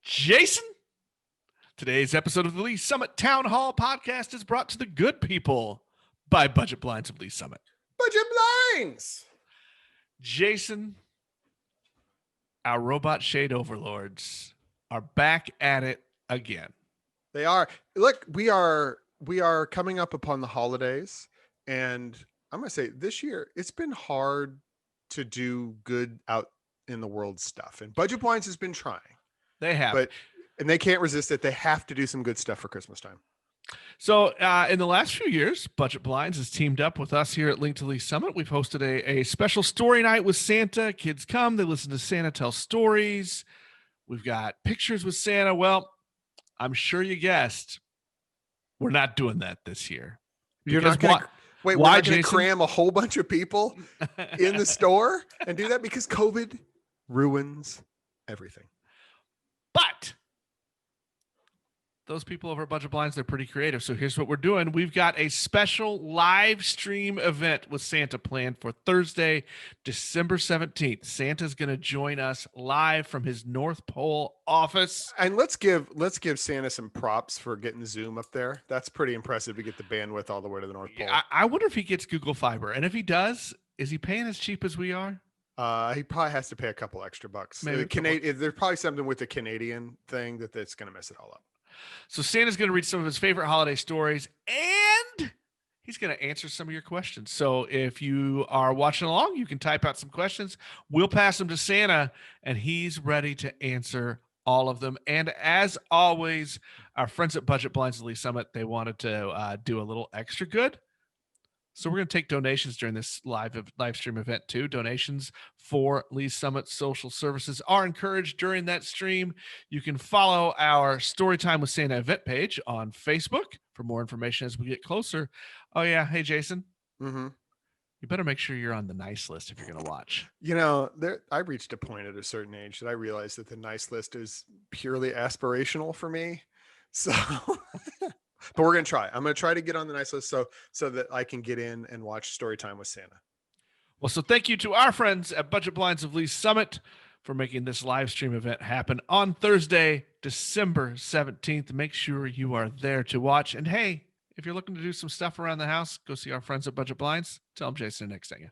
Jason. Today's episode of the Lee Summit Town Hall podcast is brought to the good people by Budget Blinds of Lee Summit. Budget Blinds! Jason, our robot shade overlords are back at it again. They are. Look, we are coming up upon the holidays, and I'm going to say this year, it's been hard to do good out in the world stuff. And Budget Blinds has been trying. They have. And they can't resist it. They have to do some good stuff for Christmas time. So in the last few years, Budget Blinds has teamed up with us here at Link to Lee Summit. We've hosted a special story night with Santa. Kids come, they listen to Santa tell stories. We've got pictures with Santa. Well, I'm sure you guessed, we're not doing that this year. You're not going to... Wait, we're not going to cram a whole bunch of people in the store and do that because COVID ruins everything. But those people over at Budget Blinds, they're pretty creative. So here's what we're doing. We've got a special live stream event with Santa planned for Thursday, December 17th. Santa's going to join us live from his North Pole office. And let's give Santa some props for getting Zoom up there. That's pretty impressive to get the bandwidth all the way to the North Pole. I wonder if he gets Google Fiber. And if he does, is he paying as cheap as we are? He probably has to pay a couple extra bucks. Maybe there's probably something with the Canadian thing that's going to mess it all up. So Santa's going to read some of his favorite holiday stories, and he's going to answer some of your questions. So if you are watching along, you can type out some questions. We'll pass them to Santa, and he's ready to answer all of them. And as always, our friends at Budget Blinds of Lee Summit, they wanted to do a little extra good. So we're going to take donations during this live stream event too. Donations for Lee Summit Social Services are encouraged during that stream. You can follow our Storytime with Santa event page on Facebook for more information as we get closer. Oh yeah. Hey, Jason. Mm-hmm. You better make sure you're on the nice list if you're going to watch. You know, I reached a point at a certain age that I realized that the nice list is purely aspirational for me. So... But we're going to try. I'm going to try to get on the nice list so that I can get in and watch Storytime with Santa. Well, so thank you to our friends at Budget Blinds of Lee Summit for making this live stream event happen on Thursday, December 17th. Make sure you are there to watch. And hey, if you're looking to do some stuff around the house, go see our friends at Budget Blinds. Tell them Jason and Nick sent you.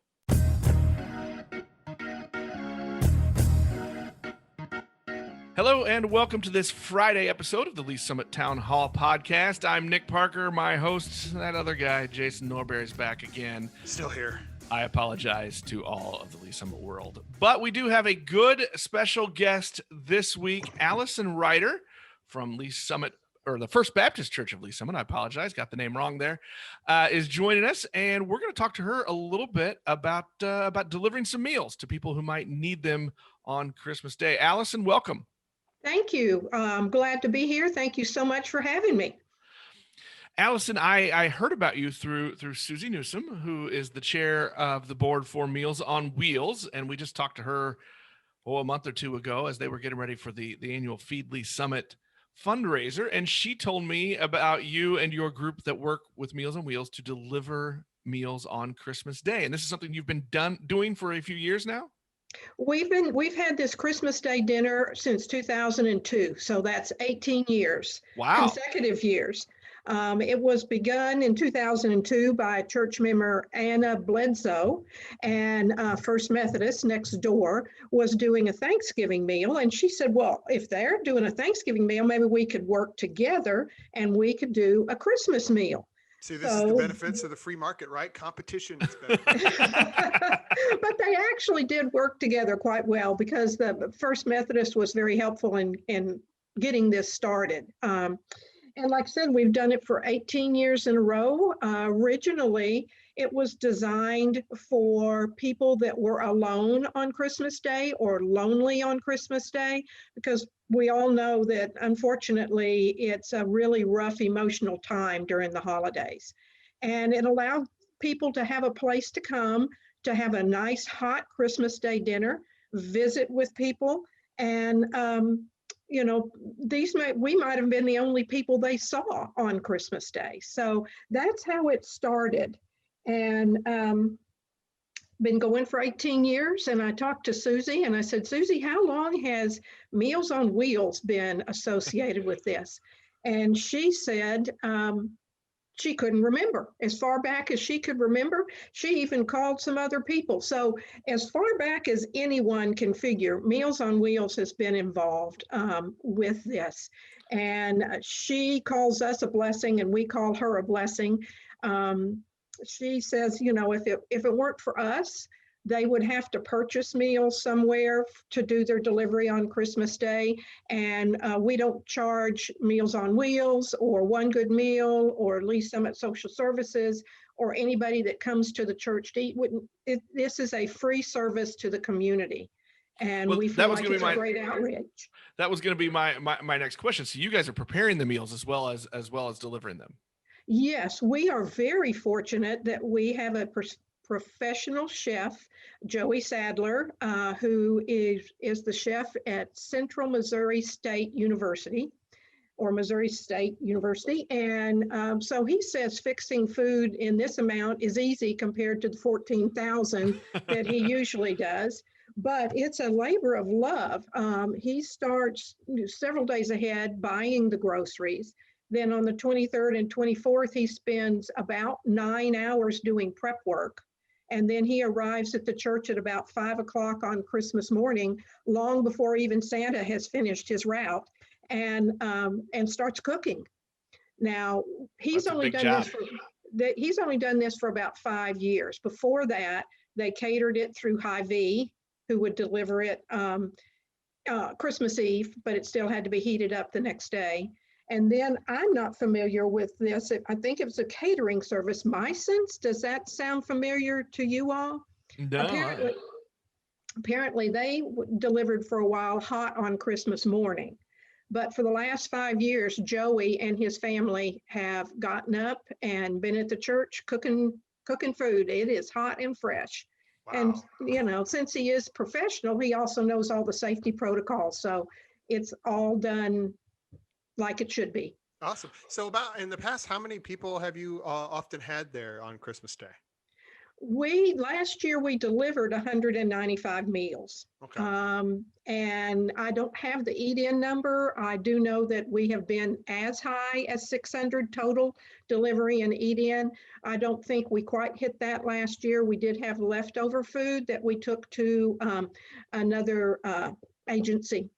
Hello and welcome to this Friday episode of the Lee Summit Town Hall podcast. I'm Nick Parker, my host. That other guy, Jason Norbury, is back again. Still here. I apologize to all of the Lee Summit world. But we do have a good special guest this week, Allison Ryder from Lee Summit, or the First Baptist Church of Lee Summit. I apologize, got the name wrong there. Is joining us, and we're going to talk to her a little bit about delivering some meals to people who might need them on Christmas Day. Allison, welcome. Thank you. I'm glad to be here. Thank you so much for having me. Allison, I heard about you through Susie Newsom, who is the chair of the board for Meals on Wheels. And we just talked to her a month or two ago as they were getting ready for the annual Feed Lee Summit fundraiser. And she told me about you and your group that work with Meals on Wheels to deliver meals on Christmas Day. And this is something you've been doing for a few years now? We've had this Christmas Day dinner since 2002, so that's 18 years. Wow. Consecutive years. It was begun in 2002 by church member Anna Bledsoe, and First Methodist next door was doing a Thanksgiving meal, and she said, well, if they're doing a Thanksgiving meal, maybe we could work together and we could do a Christmas meal. See, this is the benefits of the free market, right? Competition is benefits. But they actually did work together quite well because the First Methodist was very helpful in getting this started. And like I said, we've done it for 18 years in a row. Originally, it was designed for people that were alone on Christmas Day or lonely on Christmas Day, because we all know that, unfortunately, it's a really rough emotional time during the holidays. And it allowed people to have a place to come, to have a nice hot Christmas Day dinner, visit with people, and we might have been the only people they saw on Christmas Day. So that's how it started. And been going for 18 years. And I talked to Susie and I said, Susie, how long has Meals on Wheels been associated with this? And she said, she couldn't remember. As far back as she could remember, she even called some other people. So as far back as anyone can figure, Meals on Wheels has been involved with this. And she calls us a blessing and we call her a blessing. She says, you know, if it weren't for us, they would have to purchase meals somewhere to do their delivery on Christmas Day. And we don't charge Meals on Wheels or One Good Meal or Lee Summit Social Services or anybody that comes to the church to eat. This is a free service to the community. And Well, we that feel was like gonna it's be a my- great outreach. That was going to be my next question. So you guys are preparing the meals as well as delivering them. Yes, we are very fortunate that we have a professional chef, Joey Sadler, who is the chef at Central Missouri State University or Missouri State University. And so he says fixing food in this amount is easy compared to the 14,000 that he usually does. But it's a labor of love. He starts several days ahead buying the groceries. Then on the 23rd and 24th, he spends about 9 hours doing prep work. And then he arrives at the church at about 5 o'clock on Christmas morning, long before even Santa has finished his route, and starts cooking. Now, he's only done this for about 5 years. Before that, they catered it through Hy-Vee, who would deliver it Christmas Eve, but it still had to be heated up the next day. And then I'm not familiar with this. I think it was a catering service. Myson's, does that sound familiar to you all? No. Apparently they delivered for a while hot on Christmas morning. But for the last 5 years, Joey and his family have gotten up and been at the church cooking food. It is hot and fresh. Wow. And, you know, since he is professional, he also knows all the safety protocols. So it's all done like it should be. Awesome. So about in the past, how many people have you often had there on Christmas Day? Last year we delivered 195 meals. Okay. And I don't have the eat-in number. I do know that we have been as high as 600 total delivery and eat-in. I don't think we quite hit that last year. We did have leftover food that we took to another agency.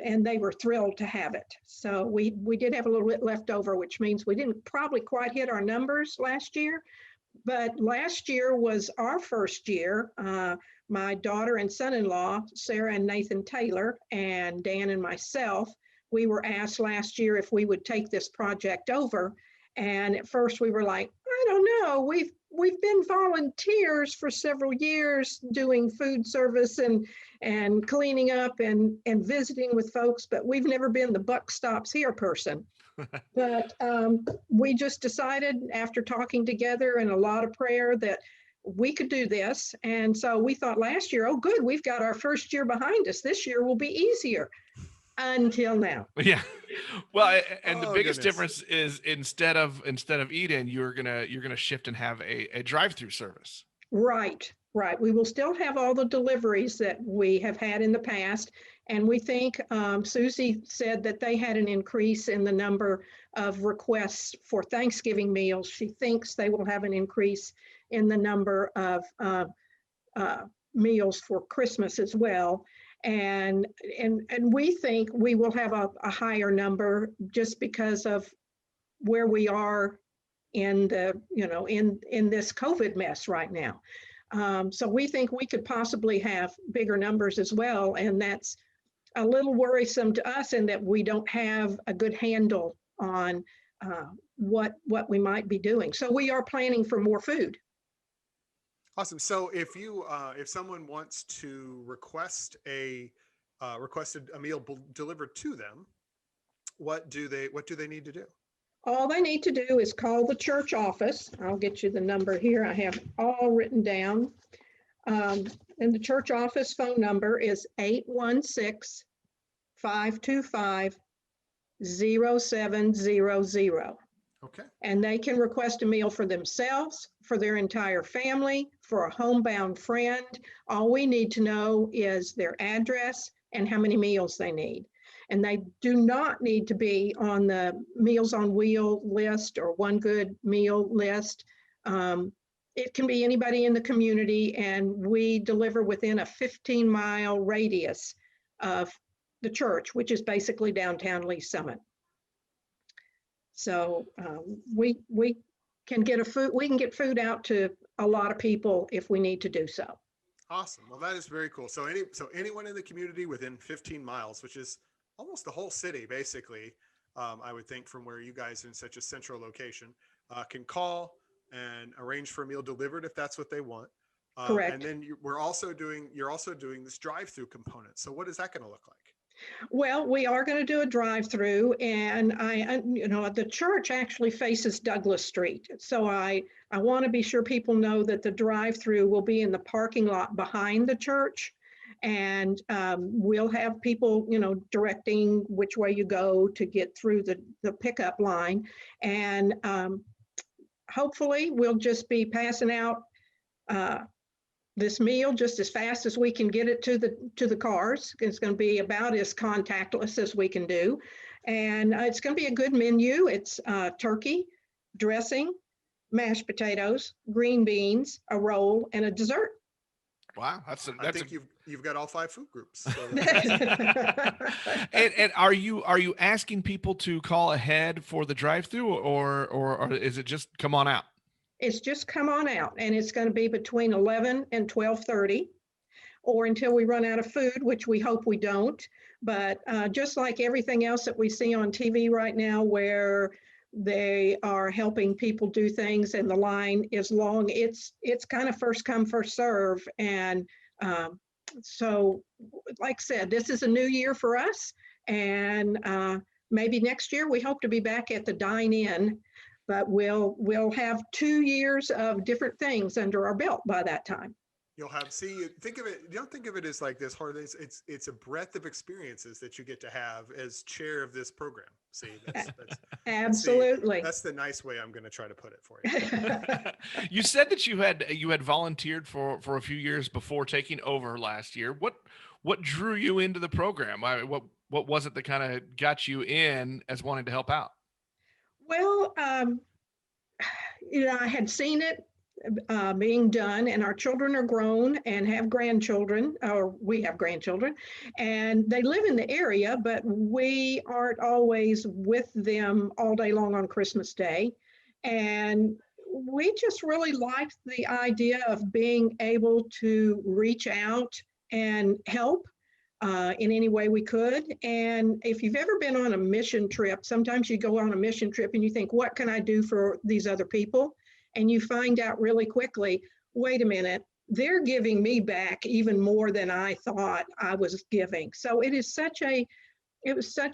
And they were thrilled to have it. So we did have a little bit left over, which means we didn't probably quite hit our numbers last year. But last year was our first year. My daughter and son-in-law, Sarah and Nathan Taylor, and Dan and myself, we were asked last year if we would take this project over. And at first we were like, I don't know, we've been volunteers for several years doing food service and cleaning up and visiting with folks, but we've never been the buck stops here person. But we just decided after talking together and a lot of prayer that we could do this. And so we thought last year, oh, good, we've got our first year behind us. This year will be easier. Until now. Yeah. Well, and the biggest goodness. difference is instead of eat-in, you're gonna shift and have a drive-through service. Right. We will still have all the deliveries that we have had in the past. And we think Susie said that they had an increase in the number of requests for Thanksgiving meals. She thinks they will have an increase in the number of meals for Christmas as well. And we think we will have a higher number just because of where we are in the, in this COVID mess right now. So we think we could possibly have bigger numbers as well. And that's a little worrisome to us in that we don't have a good handle on what we might be doing. So we are planning for more food. Awesome. So if someone wants to requested a meal delivered to them, what do they need to do? All they need to do is call the church office. I'll get you the number here. I have all written down. And the church office phone number is 816-525-0700. Okay. And they can request a meal for themselves, for their entire family, for a homebound friend. All we need to know is their address and how many meals they need. And they do not need to be on the Meals on Wheel list or One Good Meal list. It can be anybody in the community, and we deliver within a 15-mile radius of the church, which is basically downtown Lee Summit. So we can get food out to a lot of people if we need to do so. Awesome. Well, that is very cool. So anyone in the community within 15 miles, which is almost the whole city, basically, I would think, from where you guys are in such a central location, can call and arrange for a meal delivered if that's what they want. Correct. And then you're also doing this drive-through component. So what is that going to look like? Well, we are going to do a drive-through, and the church actually faces Douglas Street. So I want to be sure people know that the drive-through will be in the parking lot behind the church. And we'll have people, directing which way you go to get through the pickup line. And hopefully we'll just be passing out this meal just as fast as we can get it to the cars. It's going to be about as contactless as we can do. And it's going to be a good menu. It's turkey, dressing, mashed potatoes, green beans, a roll, and a dessert. Wow, I think you've got all 5 food groups. So and are you asking people to call ahead for the drive-through, or is it just come on out? It's just come on out, and it's going to be between 11 and 12:30, or until we run out of food, which we hope we don't. But just like everything else that we see on TV right now, where they are helping people do things and the line is long, it's kind of first come, first serve. And so, like I said, this is a new year for us, and maybe next year we hope to be back at the dine-in. But we'll have 2 years of different things under our belt by that time. You'll have, think of it, you don't think of it as like this hard. It's a breadth of experiences that you get to have as chair of this program. See, that's absolutely. That's the nice way I'm going to try to put it for you. You said that you had volunteered for a few years before taking over last year. What drew you into the program? What was it that kind of got you in as wanting to help out? Well, I had seen it being done, and our children are grown and have grandchildren, or we have grandchildren, and they live in the area, but we aren't always with them all day long on Christmas Day. And we just really liked the idea of being able to reach out and help in any way we could. And if you've ever been on a mission trip, sometimes you go on a mission trip and you think, what can I do for these other people? And you find out really quickly, wait a minute, they're giving me back even more than I thought I was giving. So it was such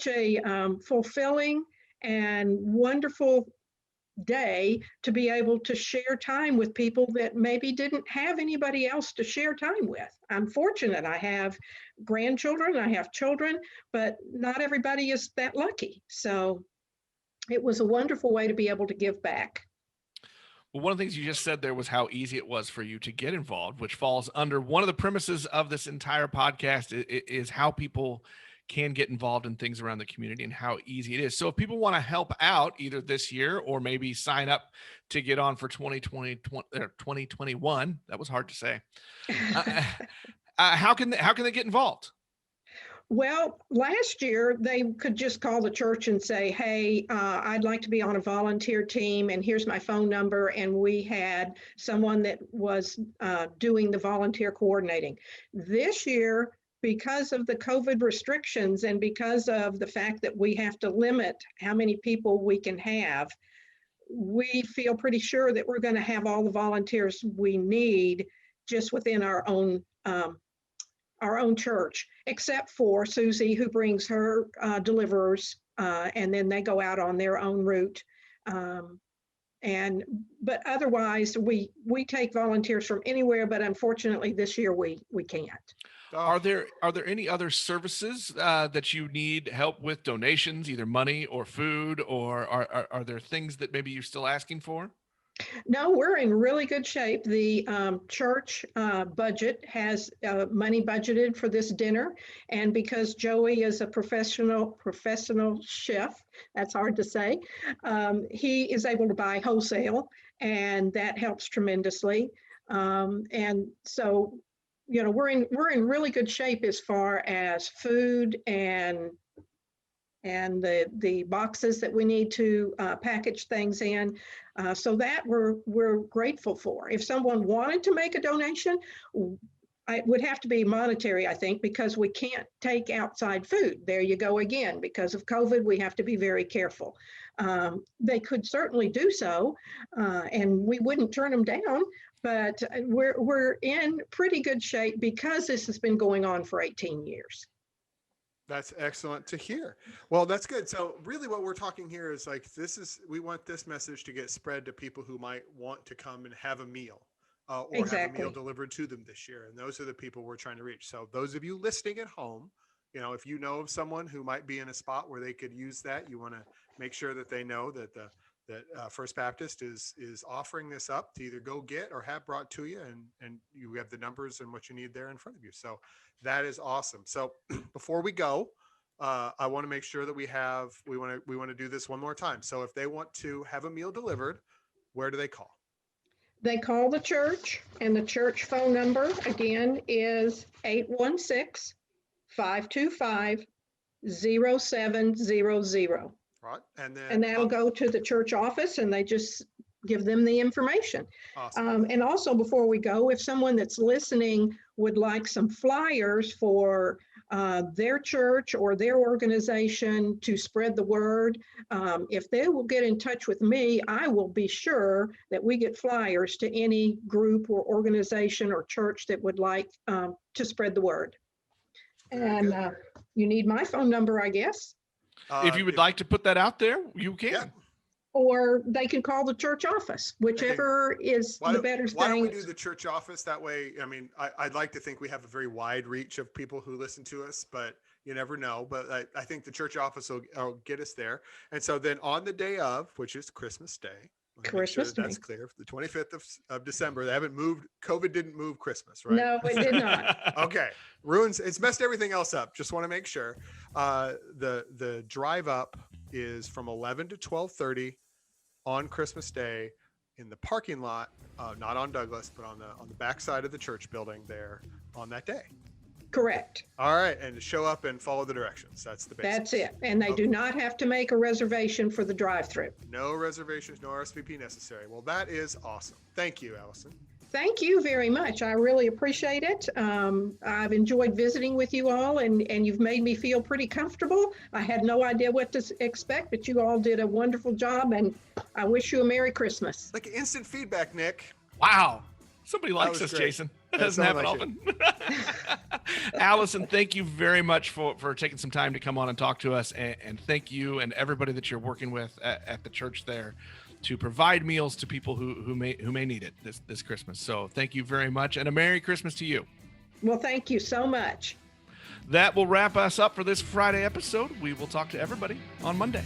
a fulfilling and wonderful day to be able to share time with people that maybe didn't have anybody else to share time with. I'm fortunate. I have grandchildren, I have children, but not everybody is that lucky. So it was a wonderful way to be able to give back. Well, one of the things you just said there was how easy it was for you to get involved, which falls under one of the premises of this entire podcast is how people can get involved in things around the community and how easy it is. So if people want to help out either this year or maybe sign up to get on for 2021, that was hard to say. How can they get involved? Well, last year they could just call the church and say, hey, I'd like to be on a volunteer team, and here's my phone number. And we had someone that was doing the volunteer coordinating. This year, because of the COVID restrictions and because of the fact that we have to limit how many people we can have, we feel pretty sure that we're going to have all the volunteers we need just within our own church, except for Susie, who brings her deliverers, and then they go out on their own route. But otherwise, we take volunteers from anywhere, but unfortunately this year we can't. Oh, Are there any other services that you need help with, donations, either money or food, or are there things that maybe you're still asking for? No, we're in really good shape. The church budget has money budgeted for this dinner, and because Joey is a professional chef, that's hard to say. He is able to buy wholesale, and that helps tremendously. And so, we're in really good shape as far as food and the boxes that we need to package things in. So that we're grateful for. If someone wanted to make a donation, it would have to be monetary, I think, because we can't take outside food. There you go again. Because of COVID, we have to be very careful. They could certainly do so, and we wouldn't turn them down. But we're in pretty good shape because this has been going on for 18 years. that's excellent to hear. Well, that's good. So really what we're talking here is like, we want this message to get spread to people who might want to come and have a meal or have a Exactly. meal delivered to them this year. And those are the people we're trying to reach. So those of you listening at home, if you know of someone who might be in a spot where they could use that, you want to make sure that they know that First Baptist is offering this up to either go get or have brought to you, and you have the numbers and what you need there in front of you. So that is awesome. So before we go, I want to make sure that we want to do this one more time. So if they want to have a meal delivered, where do they call? They call the church, and the church phone number again is 816-525-0700. Right. And then And that'll go to the church office, and they just give them the information. awesome. And also, before we go, if someone that's listening would like some flyers for their church or their organization to spread the word, if they will get in touch with me, I will be sure that we get flyers to any group or organization or church that would like to spread the word. Very And good. you need my phone number, I guess. If you would like to put that out there, you can. Yeah. Or they can call the church office, whichever is the better Why don't we thing. do the church office? That way, I mean, I'd like to think we have a very wide reach of people who listen to us, but you never know. But I think the church office will get us there. And so then on the day of, which is Christmas Day, let me make sure Christmas that that's Day. clear, the 25th of December, they haven't moved, COVID didn't move Christmas, right? No, it did not. Okay. It's messed everything else up. Just want to make sure. The drive up is from 11 to 12:30 on Christmas Day in the parking lot, not on Douglas, but on the back side of the church building there on that day. Correct. All right. And to show up and follow the directions. That's the basics. That's it. And they do not have to make a reservation for the drive-through. No reservations, no RSVP necessary. Well, that is awesome. Thank you, Allison. Thank you very much. I really appreciate it. I've enjoyed visiting with you all, and you've made me feel pretty comfortable. I had no idea what to expect, but you all did a wonderful job, and I wish you a Merry Christmas. Like instant feedback, Nick. Wow. Somebody likes was us, great. Jason. That Yeah, doesn't happen someone often. Allison, thank you very much for taking some time to come on and talk to us. And thank you and everybody that you're working with at the church there to provide meals to people who may need it this Christmas. So thank you very much, and a Merry Christmas to you. Well, thank you so much. That will wrap us up for this Friday episode. We will talk to everybody on Monday.